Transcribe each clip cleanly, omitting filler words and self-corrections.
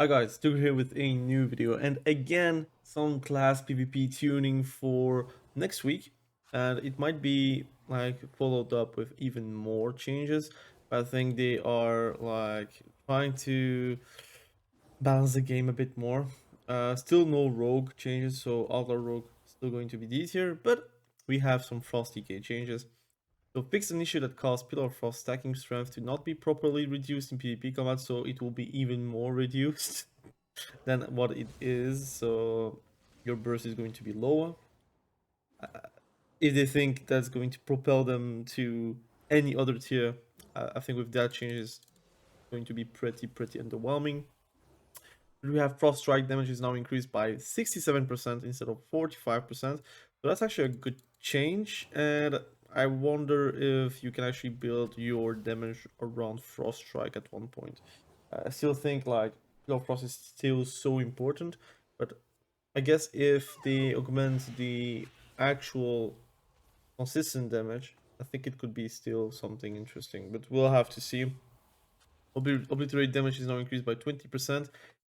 Hi guys, Stu here with a new video, and again some class PvP tuning for next week, and it might be like followed up with even more changes. I think they are like trying to balance the game a bit more. Still no rogue changes, so outlaw rogue still going to be D tier, but we have some frost decay changes. So fix an issue that caused Pillar of Frost stacking strength to not be properly reduced in PvP combat, so it will be even more reduced than what it is. So your burst is going to be lower. If they think that's going to propel them to any other tier, I think with that change is going to be pretty underwhelming. We have Frost Strike damage is now increased by 67% instead of 45%. So that's actually a good change, and I wonder if you can actually build your damage around Frost Strike at one point. I still think like Pillar Frost is still so important, but I guess if they augment the actual consistent damage, I think it could be still something interesting, but we'll have to see. Obliterate damage is now increased by 20%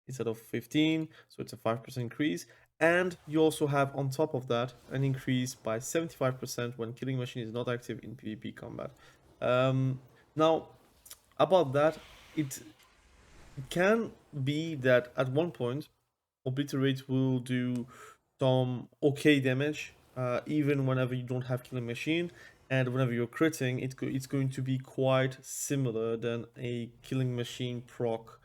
instead of 15, so it's a 5% increase. And you also have on top of that an increase by 75% when killing machine is not active in PvP combat. Now, about that, it can be that at one point Obliterate will do some okay damage, even whenever you don't have killing machine, and whenever you're critting, it's going to be quite similar than a killing machine proc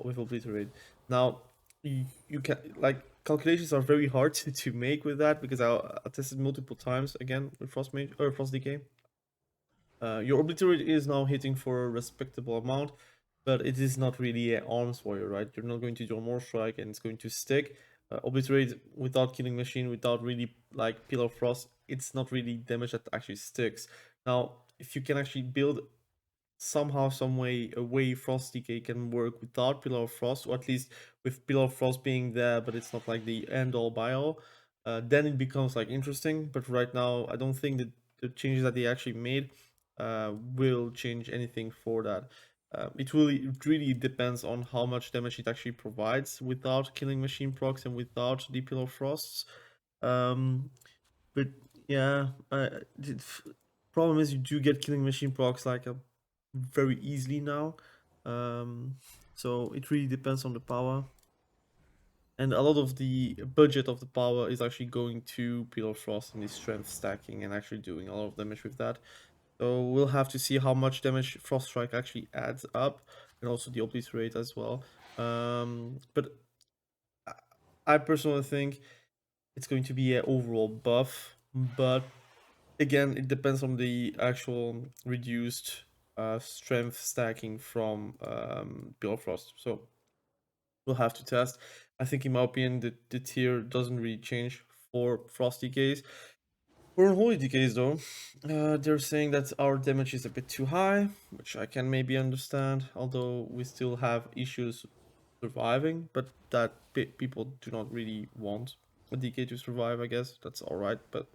with Obliterate. Now, you can like calculations are very hard to make with that because I tested multiple times again with Frost Mage or Frost Decay. Your Obliterate is now hitting for a respectable amount, but it is not really an arms warrior, right? You're not going to do a more strike and it's going to stick. Obliterate without killing machine, without really like Pillar of Frost, it's not really damage that actually sticks. Now, if you can actually build somehow, some way, a way Frost Decay can work without Pillar of Frost, or at least with Pillar of Frost being there, but it's not like the end all by all, then it becomes like interesting. But right now, I don't think that the changes that they actually made will change anything for that. It really depends on how much damage it actually provides without killing machine procs and without the Pillar of Frosts. Um, but yeah, the problem is you do get killing machine procs like very easily now. Um, so it really depends on the power. And a lot of the budget of the power is actually going to Pillar of Frost and the strength stacking and actually doing a lot of damage with that. So we'll have to see how much damage Frost Strike actually adds up, and also the Obliterate as well. But I personally think it's going to be an overall buff, but again, it depends on the actual reduced strength stacking from Pillar Frost. So we'll have to test. I think, in my opinion, the tier doesn't really change for Frost decays. For unholy decays, though, they're saying that our damage is a bit too high, which I can maybe understand. Although we still have issues surviving, but that people do not really want a decay to survive. I guess that's all right, but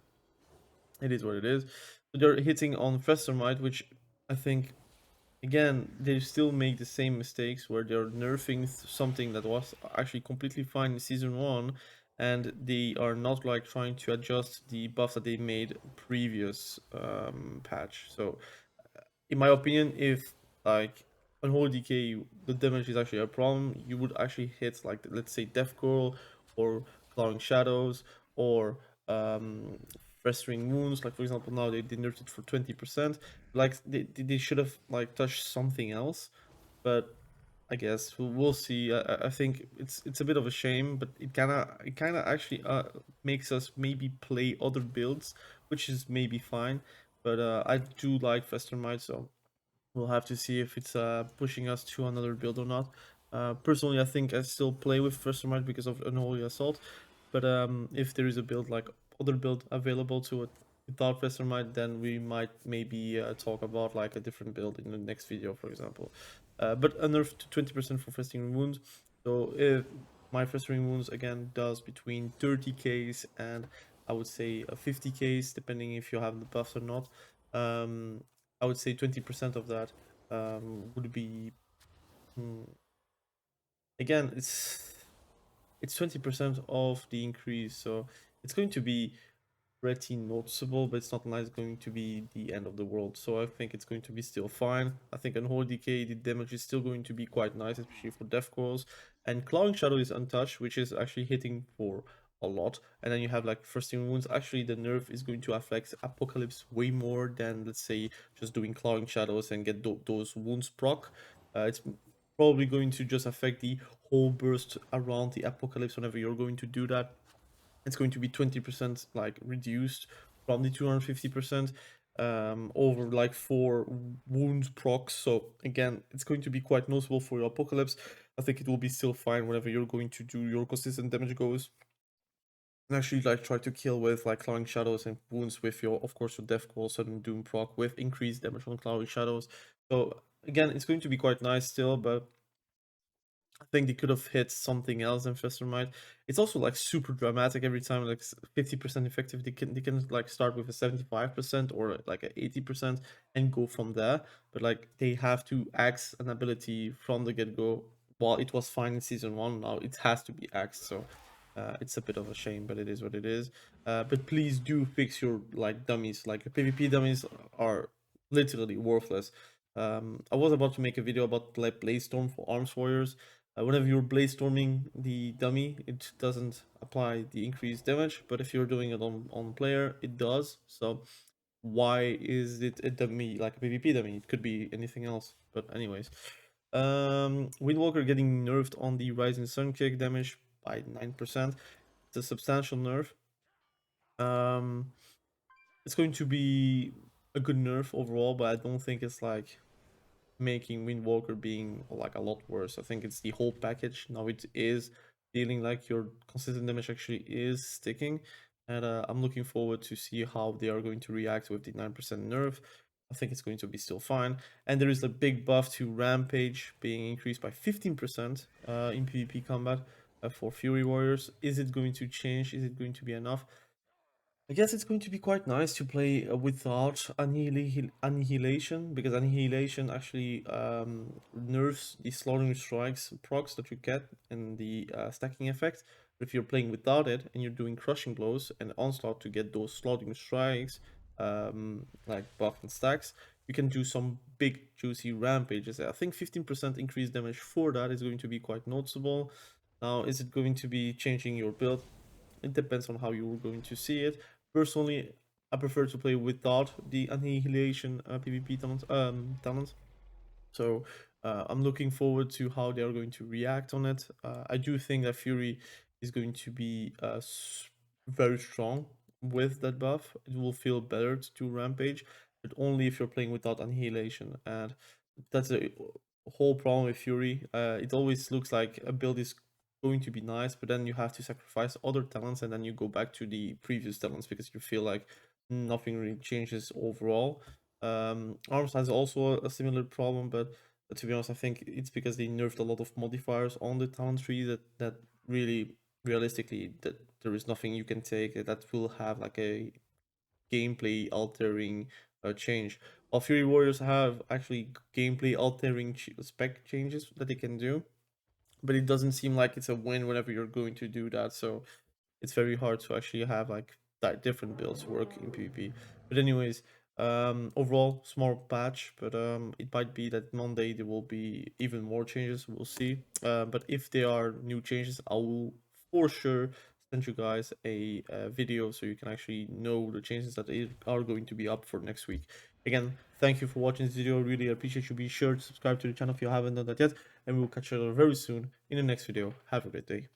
it is what it is. So they're hitting on Festermite, which I think, again, they still make the same mistakes where they're nerfing something that was actually completely fine in season 1, and they are not like trying to adjust the buffs that they made previous patch. So in my opinion, if like unholy decay, the damage is actually a problem, you would actually hit like, let's say, Death Coral or Clawing Shadows or um festering wounds. Like, for example, now they nerfed it for 20%. Like they should have like touched something else, but I guess we'll see. I think it's a bit of a shame, but it kind of actually makes us maybe play other builds, which is maybe fine. But I do like Festermite, so we'll have to see if it's pushing us to another build or not. Personally, I think I still play with Festermite because of Unholy Assault, but if there is a build like other build available to it without Festermite, then we might maybe talk about like a different build in the next video, for example. But a nerf to 20% for Festering Wounds. So if my Festering Wounds again does between 30k and I would say 50k, depending if you have the buffs or not. I would say 20% of that would be again, it's 20% of the increase, so it's going to be pretty noticeable, but it's not like going to be the end of the world. So I think it's going to be still fine. I think unholy decay, the damage is still going to be quite nice, especially for death coils. And clawing shadow is untouched, which is actually hitting for a lot. And then you have like first in wounds. Actually, the nerf is going to affect apocalypse way more than, let's say, just doing clawing shadows and get those wounds proc. It's probably going to just affect the whole burst around the apocalypse whenever you're going to do that. It's going to be 20% like reduced from the 250% over like 4 wound procs. So again, it's going to be quite noticeable for your apocalypse. I think it will be still fine whenever you're going to do your consistent damage goes. And actually like try to kill with like clawing shadows and wounds with your, of course, your death call sudden doom proc with increased damage on clawing shadows. So again, it's going to be quite nice still, but I think they could have hit something else in Festermite. It's also like super dramatic every time, like 50% effective. They can like start with a 75% or like a 80% and go from there. But like they have to axe an ability from the get go. While it was fine in season one, now it has to be axed. So it's a bit of a shame, but it is what it is. But please do fix your like dummies. Like your PvP dummies are literally worthless. I was about to make a video about like Blaze Storm for Arms Warriors. Whenever you're blaze storming the dummy, it doesn't apply the increased damage, but if you're doing it on player, it does. So why is it a dummy, like a PvP dummy? It could be anything else. But anyways, Windwalker getting nerfed on the Rising Sun kick damage by 9%. It's a substantial nerf. Um, it's going to be a good nerf overall, but I don't think it's like making Windwalker being like a lot worse. I think it's the whole package. Now it is feeling like your consistent damage actually is sticking, and I'm looking forward to see how they are going to react with the 9% nerf. I think it's going to be still fine. And there is a big buff to Rampage being increased by 15% in PvP combat for Fury Warriors. Is it going to change? Is it going to be enough? I guess it's going to be quite nice to play without annihilation, because annihilation actually nerfs the slaughtering strikes procs that you get in the stacking effect. But if you're playing without it and you're doing crushing blows and onslaught to get those slaughtering strikes, like buff and stacks, you can do some big juicy rampages. I think 15% increased damage for that is going to be quite noticeable. Now, is it going to be changing your build? It depends on how you're going to see it. Personally, I prefer to play without the annihilation PvP talent. So I'm looking forward to how they are going to react on it. I do think that Fury is going to be very strong with that buff. It will feel better to do Rampage, but only if you're playing without annihilation. And that's a whole problem with Fury. It always looks like a build is going to be nice, but then you have to sacrifice other talents and then you go back to the previous talents because you feel like nothing really changes overall. Arms has also a similar problem, but to be honest, I think it's because they nerfed a lot of modifiers on the talent tree that really realistically that there is nothing you can take that will have like a gameplay altering change. While Fury Warriors have actually gameplay altering spec changes that they can do, but it doesn't seem like it's a win whenever you're going to do that. So it's very hard to actually have like that different builds work in PvP. But anyways, overall small patch, but it might be that Monday there will be even more changes. We'll see. But if there are new changes, I will for sure send you guys a video so you can actually know the changes that are going to be up for next week. Again, thank you for watching this video. Really appreciate you. Be sure to subscribe to the channel if you haven't done that yet, and we will catch you very soon in the next video. Have a great day.